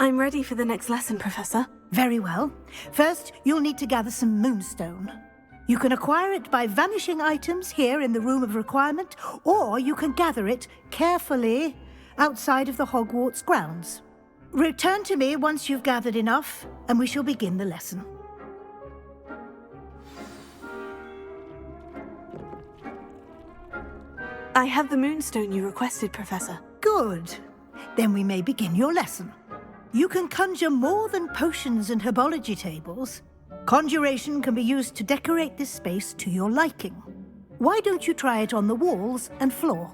I'm ready for the next lesson, Professor. Very well. First, you'll need to gather some moonstone. You can acquire it by vanishing items here in the Room of Requirement, or you can gather it carefully outside of the Hogwarts grounds. Return to me once you've gathered enough, and we shall begin the lesson. I have the moonstone you requested, Professor. Good. Then we may begin your lesson. You can conjure more than potions and herbology tables. Conjuration can be used to decorate this space to your liking. Why don't you try it on the walls and floor?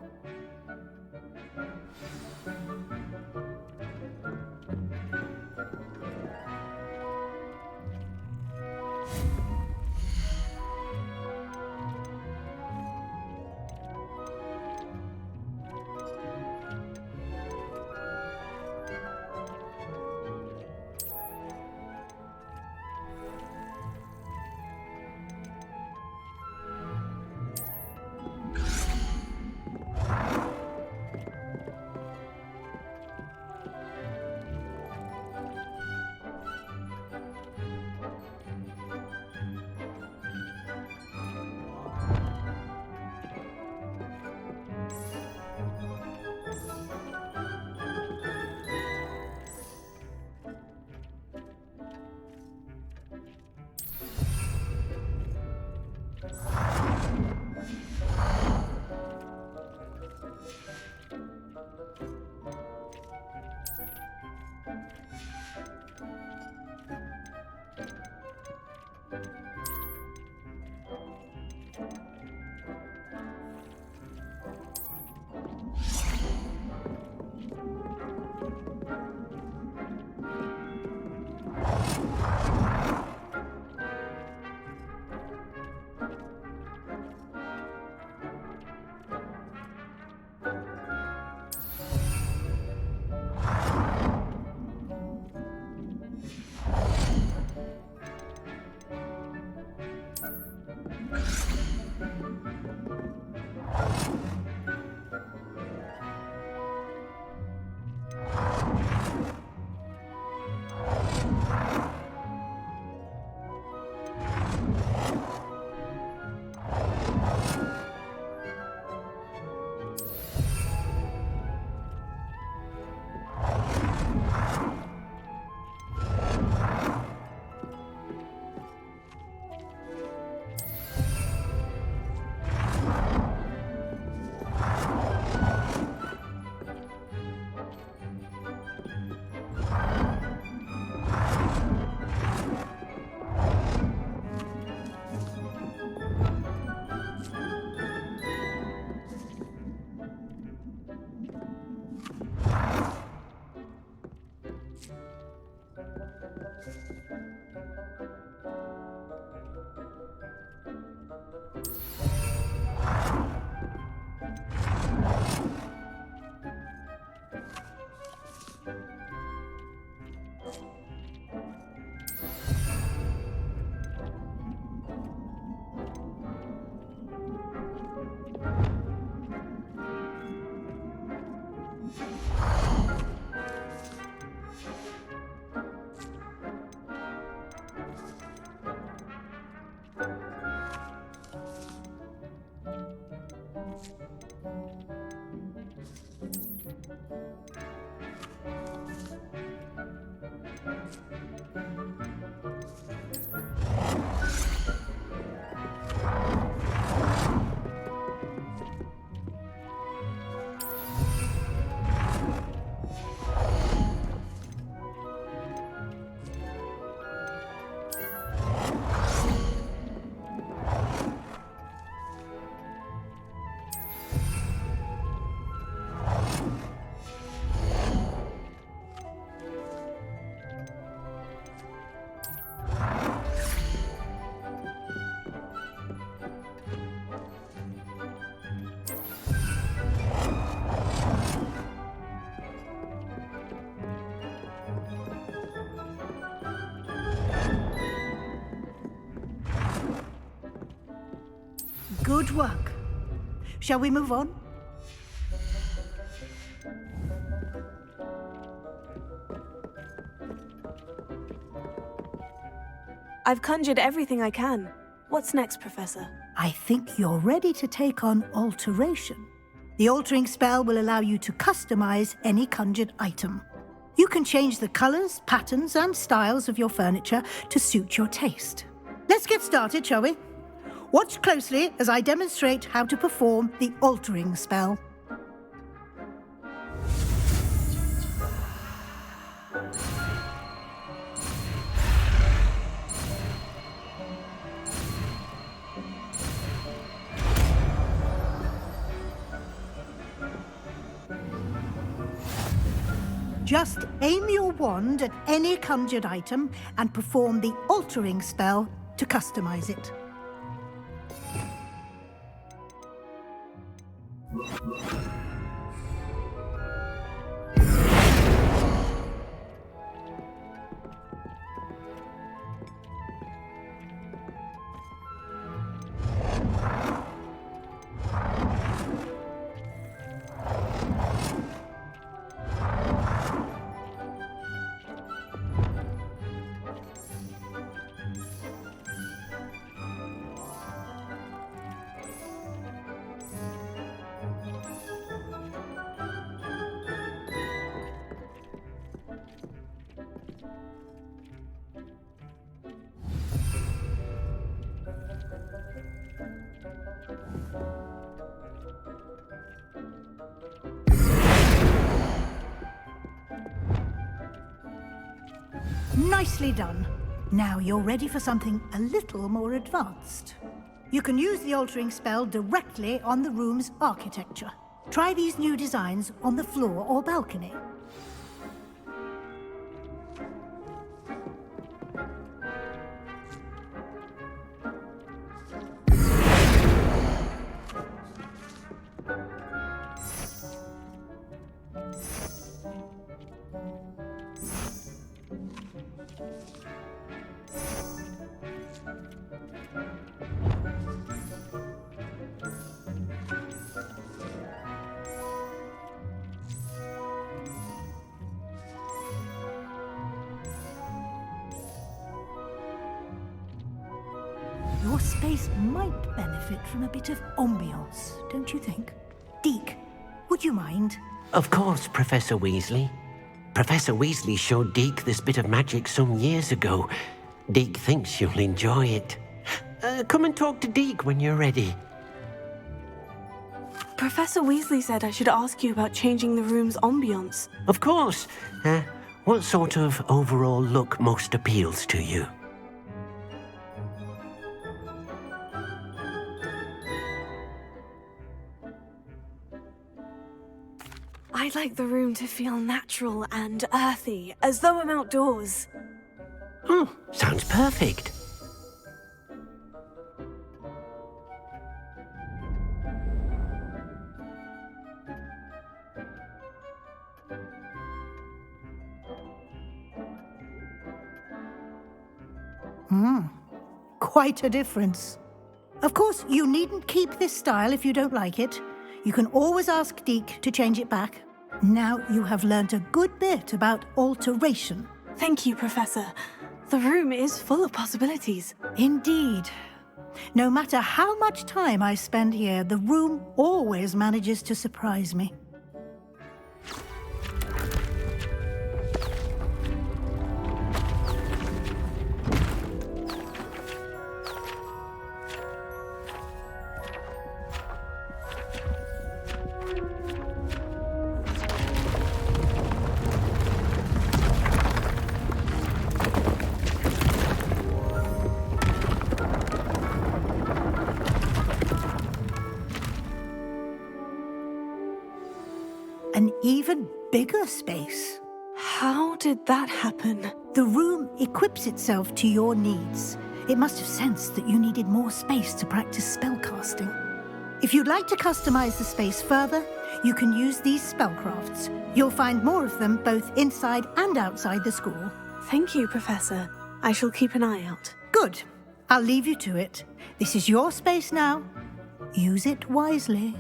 Good work. Shall we move on? I've conjured everything I can. What's next, Professor? I think you're ready to take on alteration. The altering spell will allow you to customize any conjured item. You can change the colors, patterns, and styles of your furniture to suit your taste. Let's get started, shall we? Watch closely as I demonstrate how to perform the altering spell. Just aim your wand at any conjured item and perform the altering spell to customize it. Nicely done. Now you're ready for something a little more advanced. You can use the altering spell directly on the room's architecture. Try these new designs on the floor or balcony. Your space might benefit from a bit of ambiance, don't you think? Deke, would you mind? Of course, Professor Weasley. Professor Weasley showed Deke this bit of magic some years ago. Deke thinks you'll enjoy it. Come and talk to Deke when you're ready. Professor Weasley said I should ask you about changing the room's ambiance. Of course. What sort of overall look most appeals to you? I'd like the room to feel natural and earthy, as though I'm outdoors. Oh, sounds perfect. Quite a difference. Of course, you needn't keep this style if you don't like it. You can always ask Deke to change it back. Now you have learnt a good bit about alteration. Thank you, Professor. The room is full of possibilities. Indeed. No matter how much time I spend here, the room always manages to surprise me. An even bigger space. How did that happen? The room equips itself to your needs. It must have sensed that you needed more space to practice spellcasting. If you'd like to customize the space further, you can use these spellcrafts. You'll find more of them both inside and outside the school. Thank you, Professor. I shall keep an eye out. Good. I'll leave you to it. This is your space now. Use it wisely.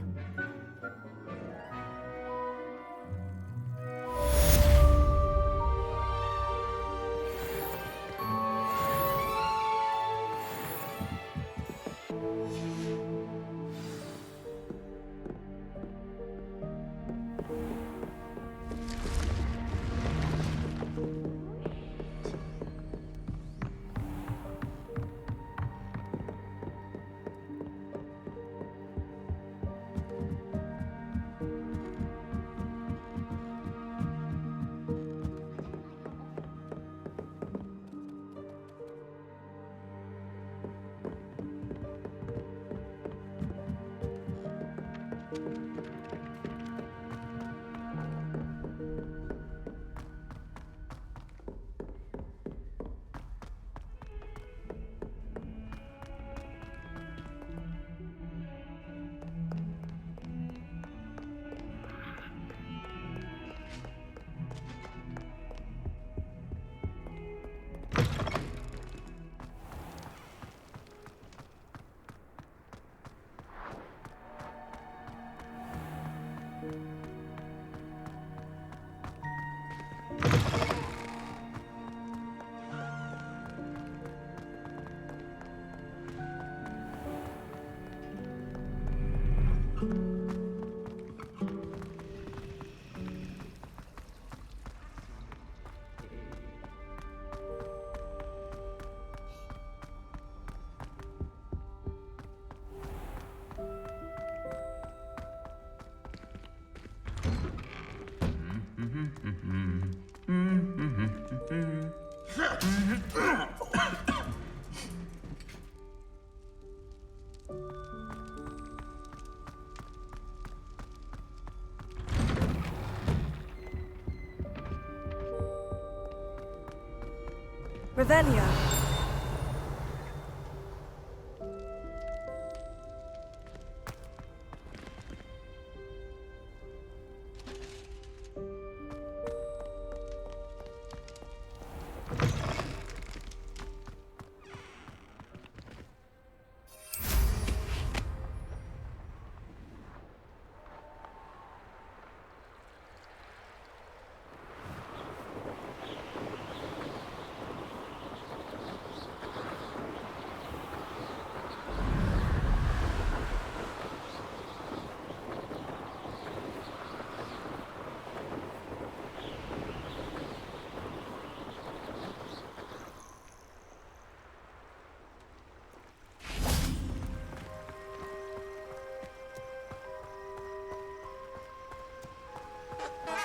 Revelio.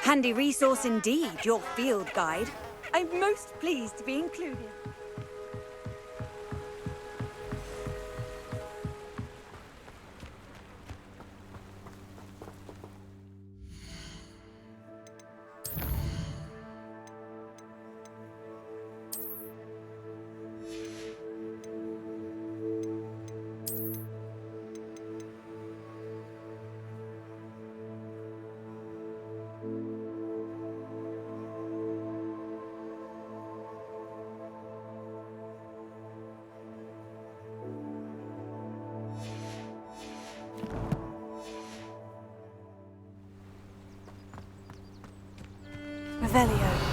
Handy resource indeed, your field guide. I'm most pleased to be included. Revelio.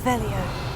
Revelio.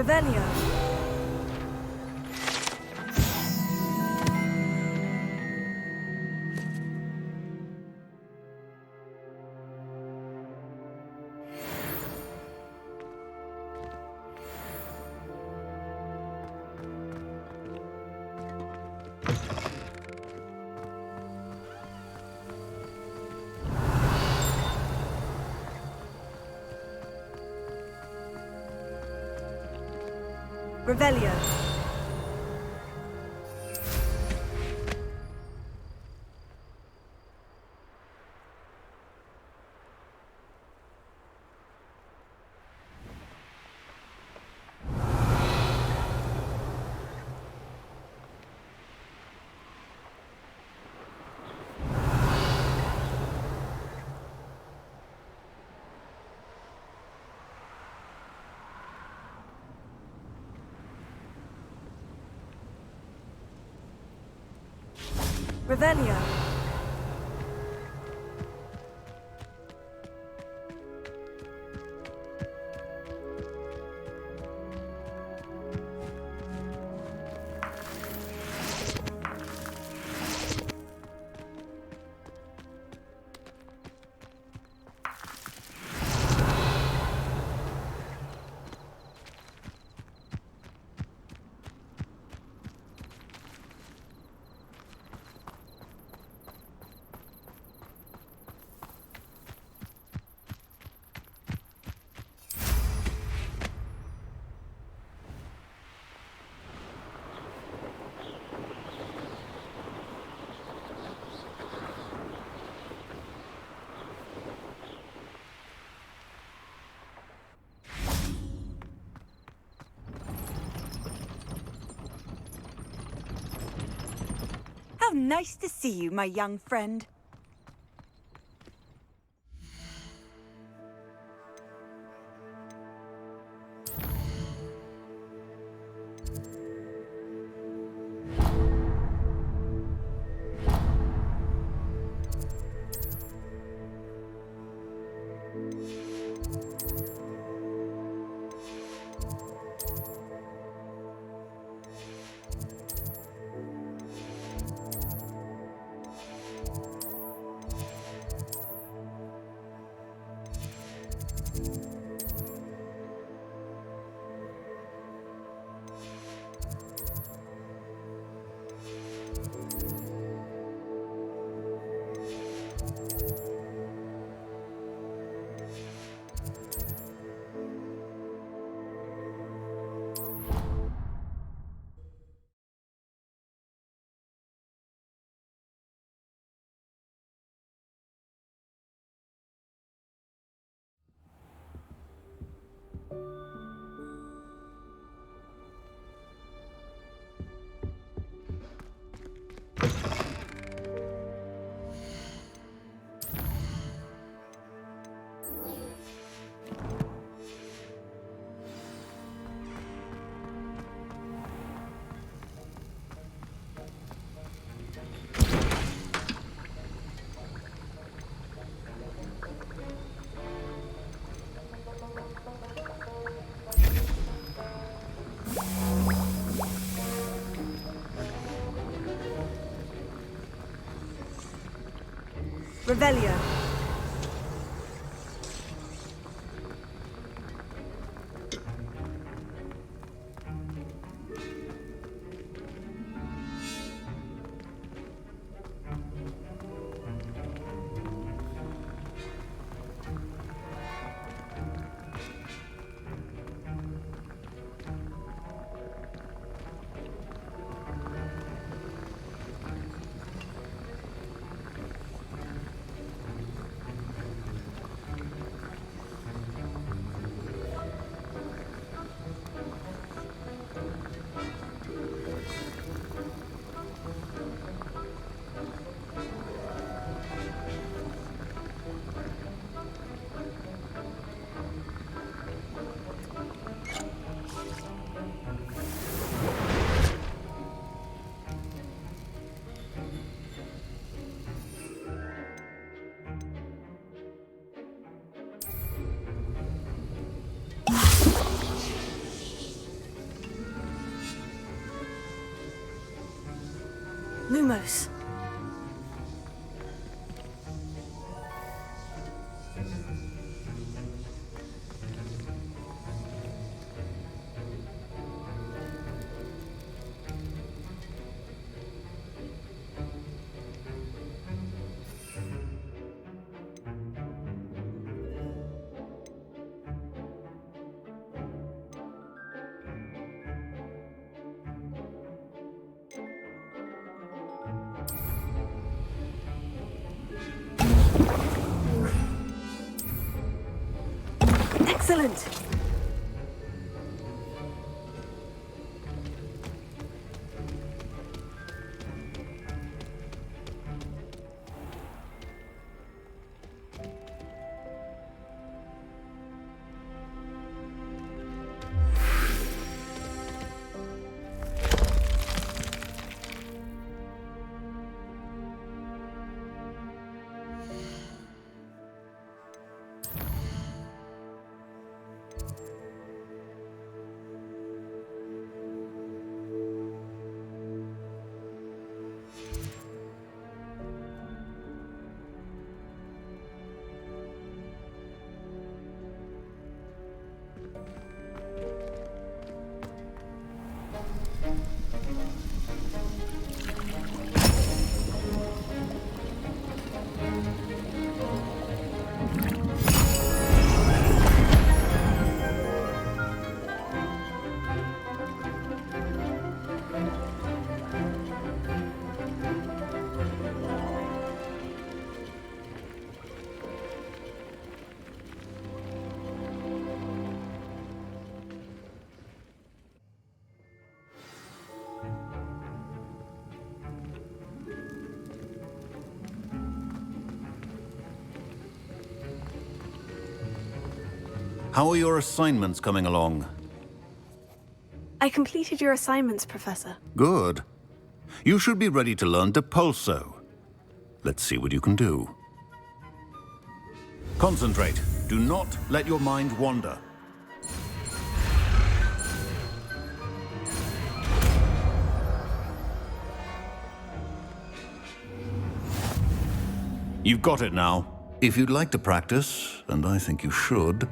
Revelio. Revelio. Revelio. nice to see you, my young friend. Revelio. Lumos. Excellent! How are your assignments coming along? I completed your assignments, Professor. Good. You should be ready to learn Depulso. Let's see what you can do. Concentrate. Do not let your mind wander. You've got it now. If you'd like to practice, and I think you should,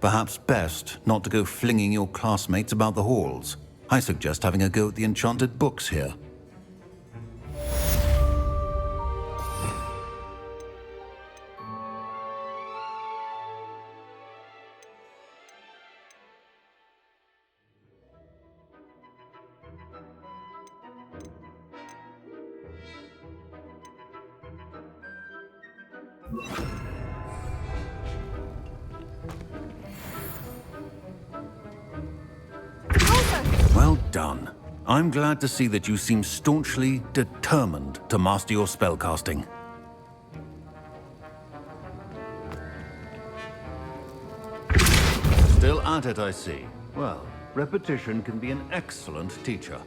perhaps best not to go flinging your classmates about the halls. I suggest having a go at the enchanted books here. Well done. I'm glad to see that you seem staunchly determined to master your spellcasting. Still at it, I see. Well, repetition can be an excellent teacher.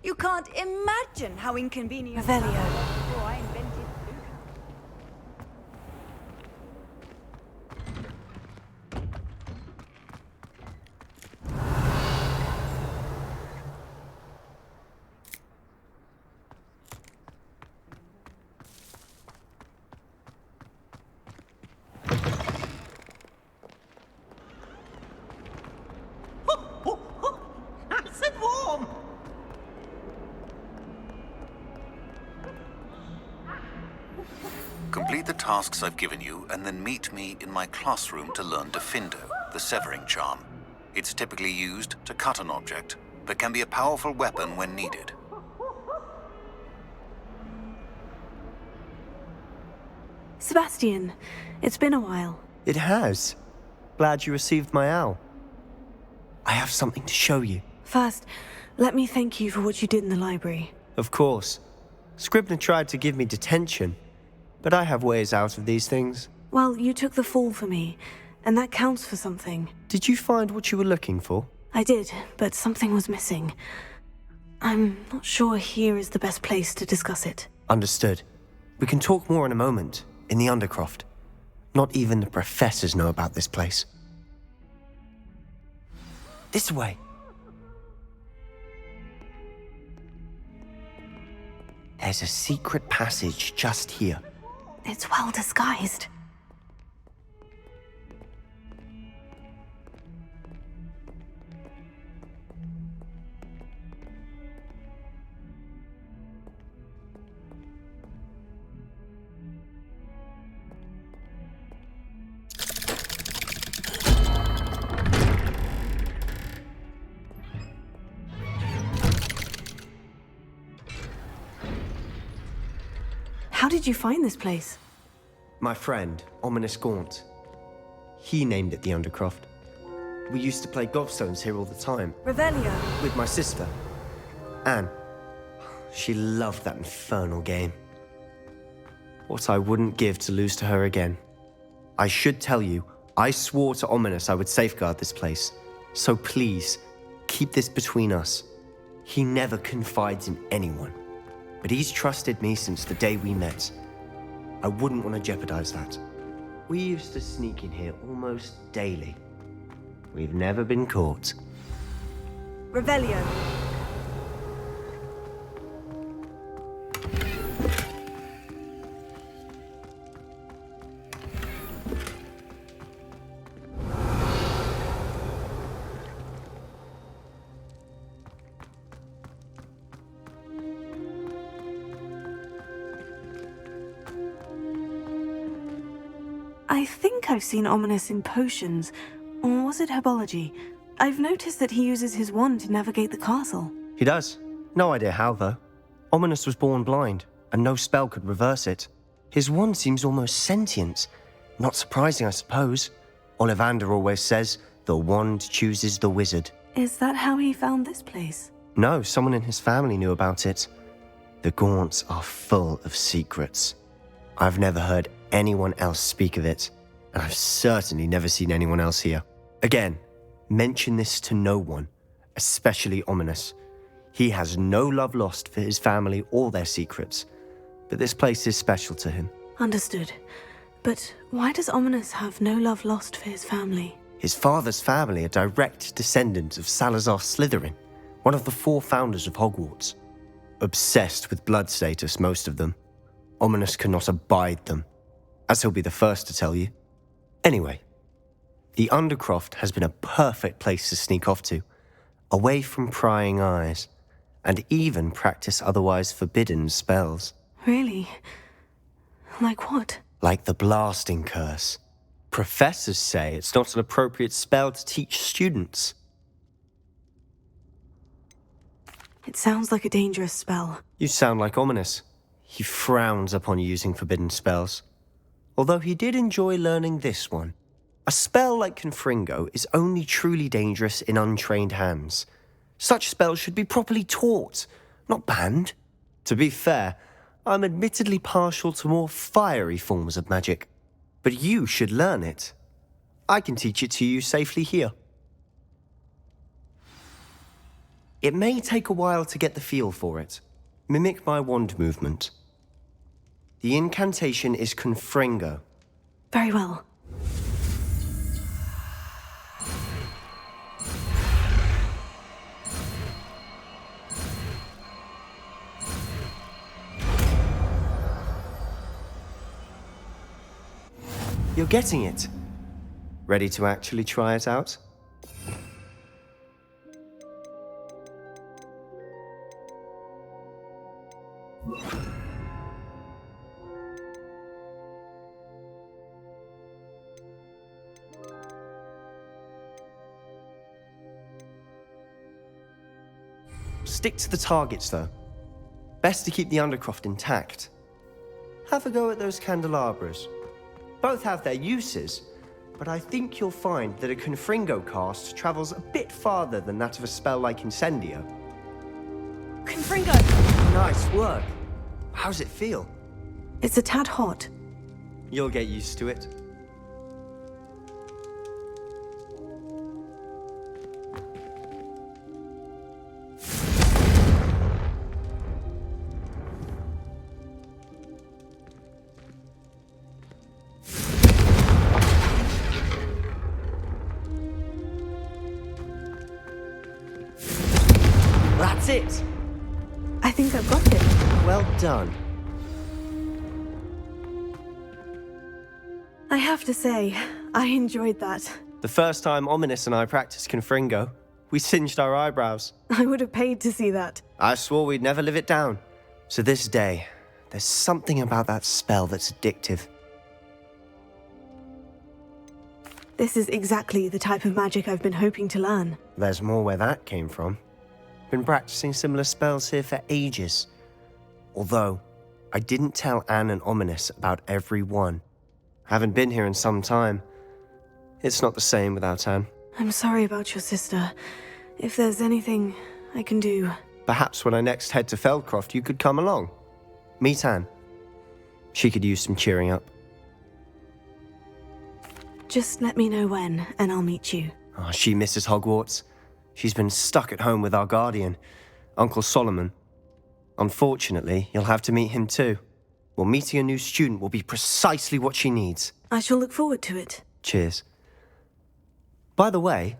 You can't imagine how inconvenient. Revelio. Before I invented food. Nice and warm! Complete the tasks I've given you, and then meet me in my classroom to learn Defendo, the severing charm. It's typically used to cut an object, but can be a powerful weapon when needed. Sebastian, it's been a while. It has. Glad you received my owl. I have something to show you. First, let me thank you for what you did in the library. Of course. Scribner tried to give me detention, but I have ways out of these things. Well, you took the fall for me, and that counts for something. Did you find what you were looking for? I did, but something was missing. I'm not sure here is the best place to discuss it. Understood. We can talk more in a moment, in the Undercroft. Not even the professors know about this place. This way. There's a secret passage just here. It's well disguised. How did you find this place? My friend, Ominous Gaunt. He named it the Undercroft. We used to play gobstones here all the time. Revelio. With my sister, Anne. She loved that infernal game. What I wouldn't give to lose to her again. I should tell you, I swore to Ominous I would safeguard this place. So please, keep this between us. He never confides in anyone. But he's trusted me since the day we met. I wouldn't want to jeopardize that. We used to sneak in here almost daily. We've never been caught. Revelio. I think I've seen Ominous in potions. Or was it herbology? I've noticed that he uses his wand to navigate the castle. He does. No idea how, though. Ominous was born blind. and no spell could reverse it. His wand seems almost sentient. Not surprising, I suppose. Ollivander always says, the wand chooses the wizard. Is that how he found this place? No, someone in his family knew about it. The Gaunts are full of secrets. I've never heard anyone else speak of it, and I've certainly never seen anyone else here. Again, mention this to no one, especially Ominous. He has no love lost for his family or their secrets, but this place is special to him. Understood. But why does Ominous have no love lost for his family? His father's family are direct descendants of Salazar Slytherin, one of the 4 founders of Hogwarts. Obsessed with blood status, most of them. Ominous cannot abide them, as he'll be the first to tell you. Anyway, the Undercroft has been a perfect place to sneak off to, away from prying eyes, and even practice otherwise forbidden spells. Really? Like what? Like the blasting curse. Professors say it's not an appropriate spell to teach students. It sounds like a dangerous spell. You sound like Ominous. He frowns upon using forbidden spells. Although he did enjoy learning this one. A spell like Confringo is only truly dangerous in untrained hands. Such spells should be properly taught, not banned. To be fair, I'm admittedly partial to more fiery forms of magic. But you should learn it. I can teach it to you safely here. It may take a while to get the feel for it. Mimic my wand movement. The incantation is Confringo. Very well. You're getting it. Ready to actually try it out? Stick to the targets, though. Best to keep the Undercroft intact. Have a go at those candelabras. Both have their uses, but I think you'll find that a Confringo cast travels a bit farther than that of a spell like Incendio. Confringo! Nice work. How's it feel? It's a tad hot. You'll get used to it. That's it! I think I've got it. Well done. I have to say, I enjoyed that. The first time Ominous and I practiced Confringo, we singed our eyebrows. I would have paid to see that. I swore we'd never live it down. To this day, there's something about that spell that's addictive. This is exactly the type of magic I've been hoping to learn. There's more where that came from. Been practicing similar spells here for ages. Although, I didn't tell Anne and Ominous about every one. Haven't been here in some time. It's not the same without Anne. I'm sorry about your sister. If there's anything I can do... Perhaps when I next head to Feldcroft, you could come along. Meet Anne. She could use some cheering up. Just let me know when, and I'll meet you. Oh, she misses Hogwarts. She's been stuck at home with our guardian, Uncle Solomon. Unfortunately, you'll have to meet him too. Well, meeting a new student will be precisely what she needs. I shall look forward to it. Cheers. By the way,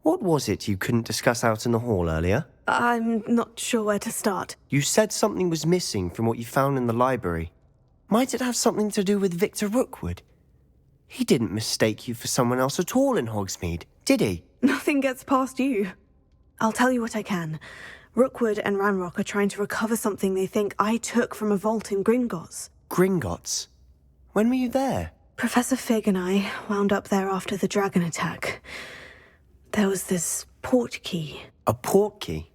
what was it you couldn't discuss out in the hall earlier? I'm not sure where to start. You said something was missing from what you found in the library. Might it have something to do with Victor Rookwood? He didn't mistake you for someone else at all in Hogsmeade, did he? Nothing gets past you. I'll tell you what I can. Rookwood and Ranrock are trying to recover something they think I took from a vault in Gringotts. Gringotts? When were you there? Professor Fig and I wound up there after the dragon attack. There was this port key. A port key?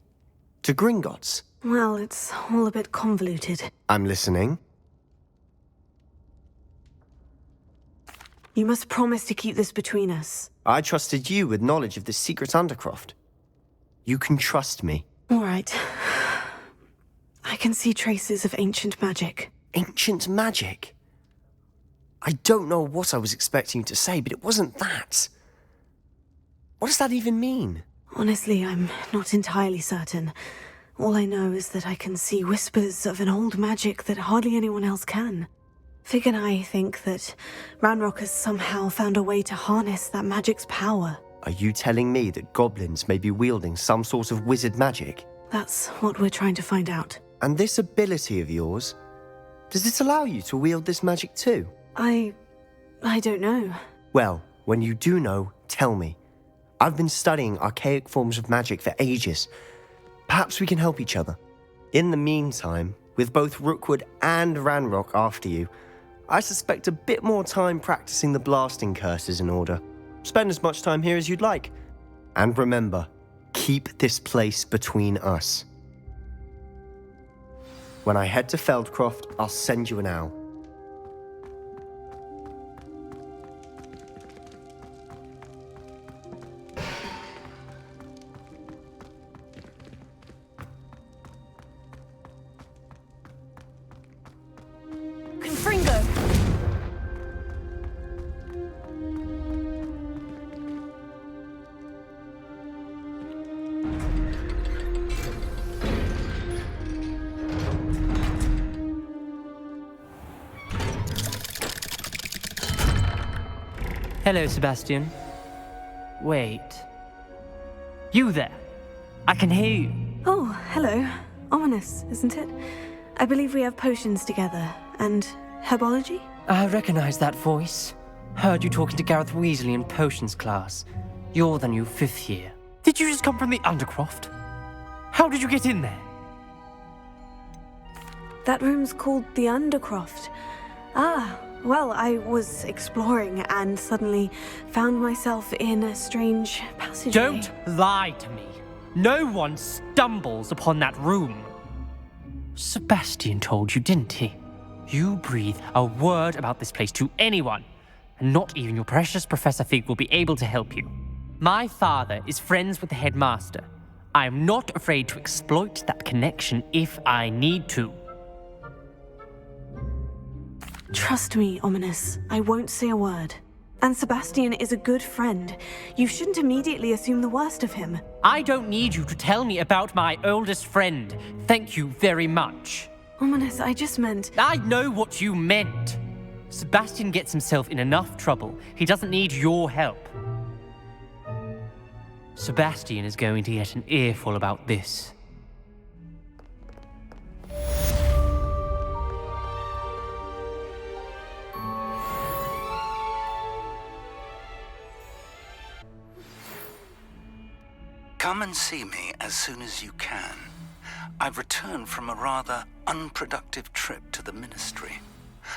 To Gringotts? Well, it's all a bit convoluted. I'm listening. You must promise to keep this between us. I trusted you with knowledge of the secret Undercroft. You can trust me. All right. I can see traces of ancient magic. Ancient magic? I don't know what I was expecting you to say, but it wasn't that. What does that even mean? Honestly, I'm not entirely certain. All I know is that I can see whispers of an old magic that hardly anyone else can. Fig and I think that Ranrock has somehow found a way to harness that magic's power. Are you telling me that goblins may be wielding some sort of wizard magic? That's what we're trying to find out. And this ability of yours, does it allow you to wield this magic too? I don't know. Well, when you do know, tell me. I've been studying archaic forms of magic for ages. Perhaps we can help each other. In the meantime, with both Rookwood and Ranrock after you, I suspect a bit more time practicing the blasting curse is in order. Spend as much time here as you'd like. And remember, keep this place between us. When I head to Feldcroft, I'll send you an owl. Confringo! Hello, Sebastian. Wait. You there? I can hear you. Oh, hello. Ominous, isn't it? I believe we have potions together. And herbology? I recognize that voice. Heard you talking to Gareth Weasley in potions class. You're the new 5th year. Did you just come from the Undercroft? How did you get in there? That room's called the Undercroft. Ah, well, I was exploring and suddenly found myself in a strange passageway. Don't lie to me. No one stumbles upon that room. Sebastian told you, didn't he? You breathe a word about this place to anyone, and not even your precious Professor Fig will be able to help you. My father is friends with the headmaster. I am not afraid to exploit that connection if I need to. Trust me, Ominous. I won't say a word. And Sebastian is a good friend. You shouldn't immediately assume the worst of him. I don't need you to tell me about my oldest friend. Thank you very much. Ominous, I just meant... I know what you meant. Sebastian gets himself in enough trouble. He doesn't need your help. Sebastian is going to get an earful about this. Come and see me as soon as you can. I've returned from a rather unproductive trip to the Ministry,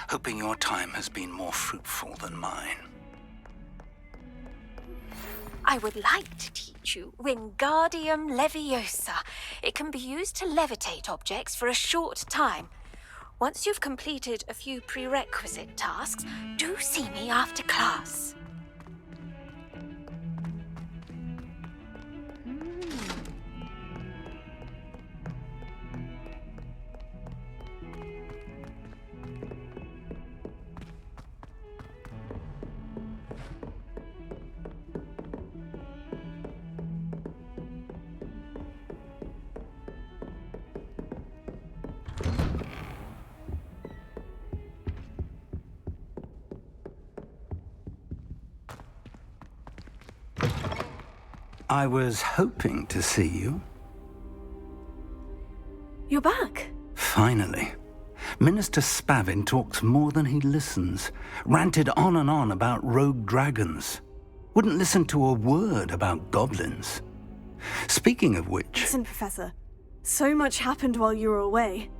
hoping your time has been more fruitful than mine. I would like to teach you Wingardium Leviosa. It can be used to levitate objects for a short time. Once you've completed a few prerequisite tasks, do see me after class. I was hoping to see you. You're back. Finally. Minister Spavin talks more than he listens. Ranted on and on about rogue dragons. Wouldn't listen to a word about goblins. Speaking of which... Listen, Professor. So much happened while you were away.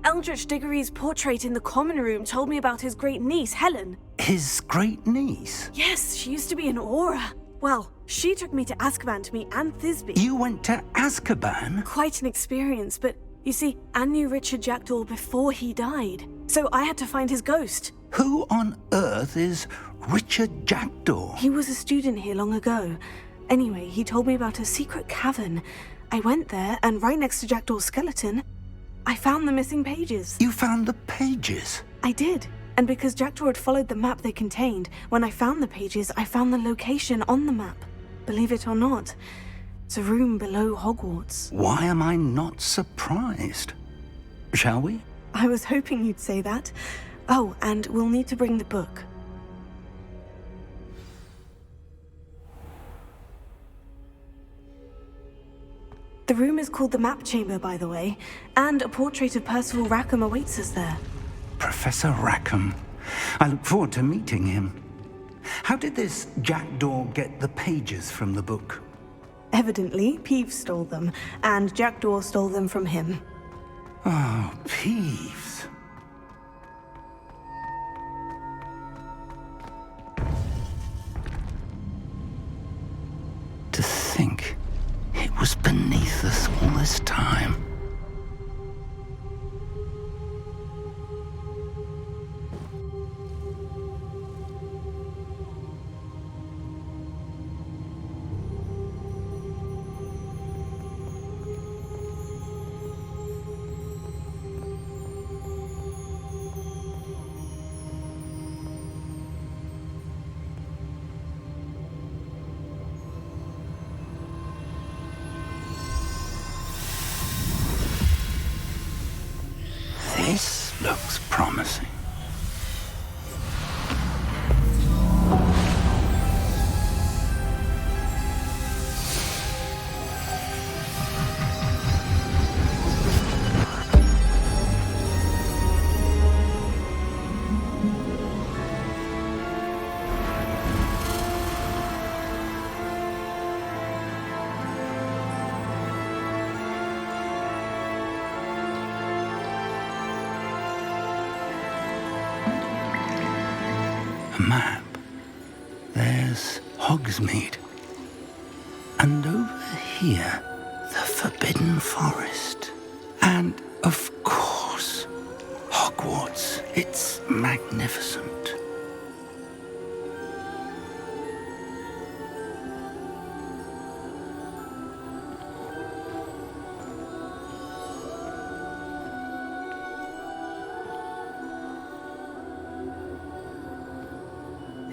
Eldritch Diggory's portrait in the common room told me about his great niece, Helen. His great niece? Yes, she used to be an Auror. Well, she took me to Azkaban to meet Anne Thisbe. You went to Azkaban? Quite an experience, but You see, Anne knew Richard Jackdaw before he died, so I had to find his ghost. Who on earth is Richard Jackdaw? He was a student here long ago. Anyway, he told me about a secret cavern. I went there, and right next to Jackdaw's skeleton, I found the missing pages. You found the pages? I did. And because Jackdaw had followed the map they contained, when I found the pages, I found the location on the map. Believe it or not, it's a room below Hogwarts. Why am I not surprised? Shall we? I was hoping you'd say that. Oh, and we'll need to bring the book. The room is called the Map Chamber, by the way, and a portrait of Percival Rackham awaits us there. Professor Rackham. I look forward to meeting him. How did this Jackdaw get the pages from the book? Evidently, Peeves stole them, and Jackdaw stole them from him. Oh, Peeves. To think it was beneath us all this time. This looks promising. Map. There's Hogsmeade. And over here, the Forbidden Forest. And, of course, Hogwarts. It's magnificent.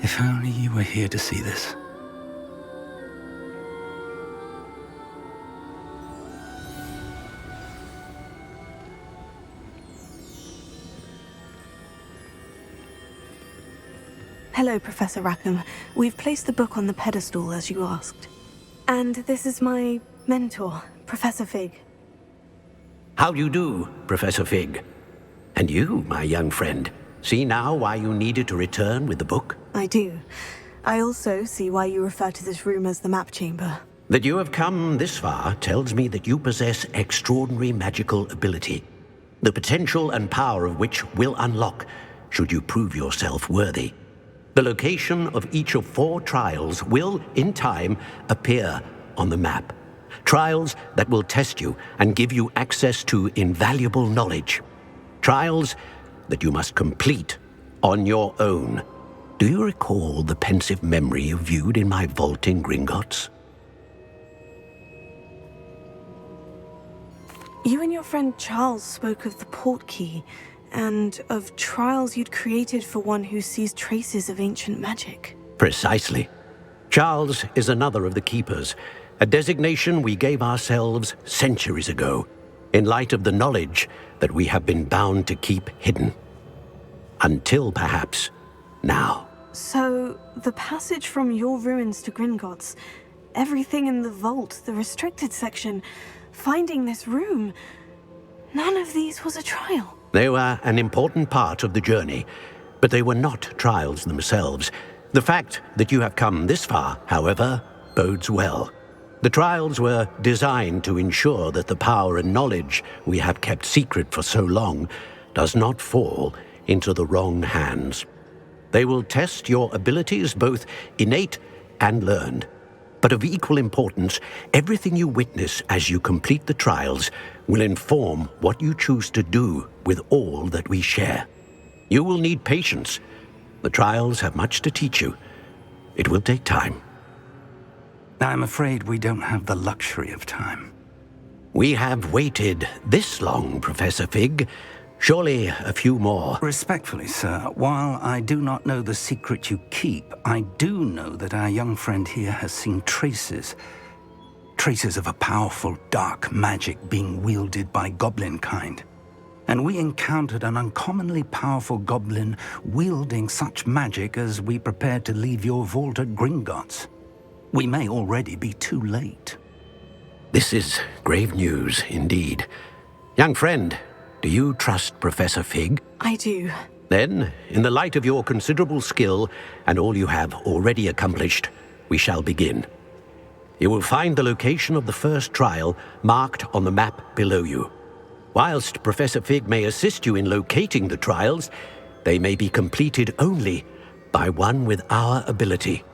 If only you were here to see this. Hello, Professor Rackham. We've placed the book on the pedestal, as you asked. And this is my mentor, Professor Fig. How do you do, Professor Fig? And you, my young friend, see now why you needed to return with the book? I do. I also see why you refer to this room as the Map Chamber. That you have come this far tells me that you possess extraordinary magical ability, the potential and power of which will unlock should you prove yourself worthy. The location of each of 4 trials will, in time, appear on the map. Trials that will test you and give you access to invaluable knowledge. Trials that you must complete on your own. Do you recall the pensive memory you viewed in my vault in Gringotts? You and your friend Charles spoke of the portkey, and of trials you'd created for one who sees traces of ancient magic. Precisely. Charles is another of the Keepers, a designation we gave ourselves centuries ago, in light of the knowledge that we have been bound to keep hidden. Until, perhaps, now. So, the passage from your ruins to Gringotts, everything in the vault, the restricted section, finding this room, none of these was a trial. They were an important part of the journey, but they were not trials themselves. The fact that you have come this far, however, bodes well. The trials were designed to ensure that the power and knowledge we have kept secret for so long does not fall into the wrong hands. They will test your abilities, both innate and learned. But of equal importance, everything you witness as you complete the trials will inform what you choose to do with all that we share. You will need patience. The trials have much to teach you. It will take time. I'm afraid we don't have the luxury of time. We have waited this long, Professor Fig. Surely a few more. Respectfully, sir, while I do not know the secret you keep, I do know that our young friend here has seen traces of a powerful dark magic being wielded by goblin kind. And we encountered an uncommonly powerful goblin wielding such magic as we prepared to leave your vault at Gringotts. We may already be too late. This is grave news indeed. Young friend, do you trust Professor Fig? I do. Then, in the light of your considerable skill and all you have already accomplished, we shall begin. You will find the location of the first trial marked on the map below you. Whilst Professor Fig may assist you in locating the trials, they may be completed only by one with our ability.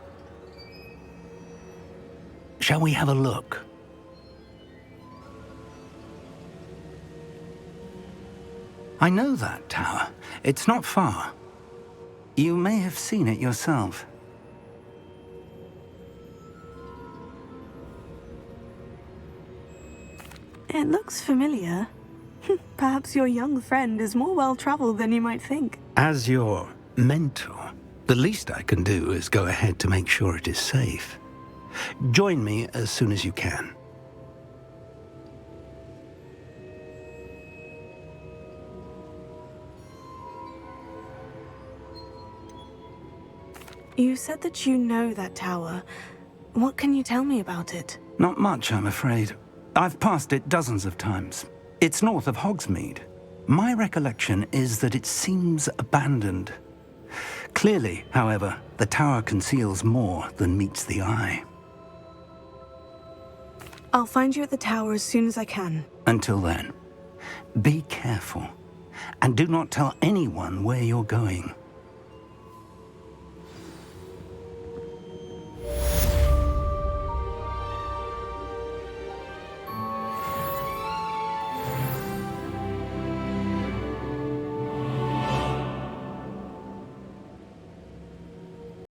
Shall we have a look? I know that tower. It's not far. You may have seen it yourself. It looks familiar. Perhaps your young friend is more well-traveled than you might think. As your mentor, the least I can do is go ahead to make sure it is safe. Join me as soon as you can. You said that you know that tower. What can you tell me about it? Not much, I'm afraid. I've passed it dozens of times. It's north of Hogsmeade. My recollection is that it seems abandoned. Clearly, however, the tower conceals more than meets the eye. I'll find you at the tower as soon as I can. Until then, be careful, and do not tell anyone where you're going.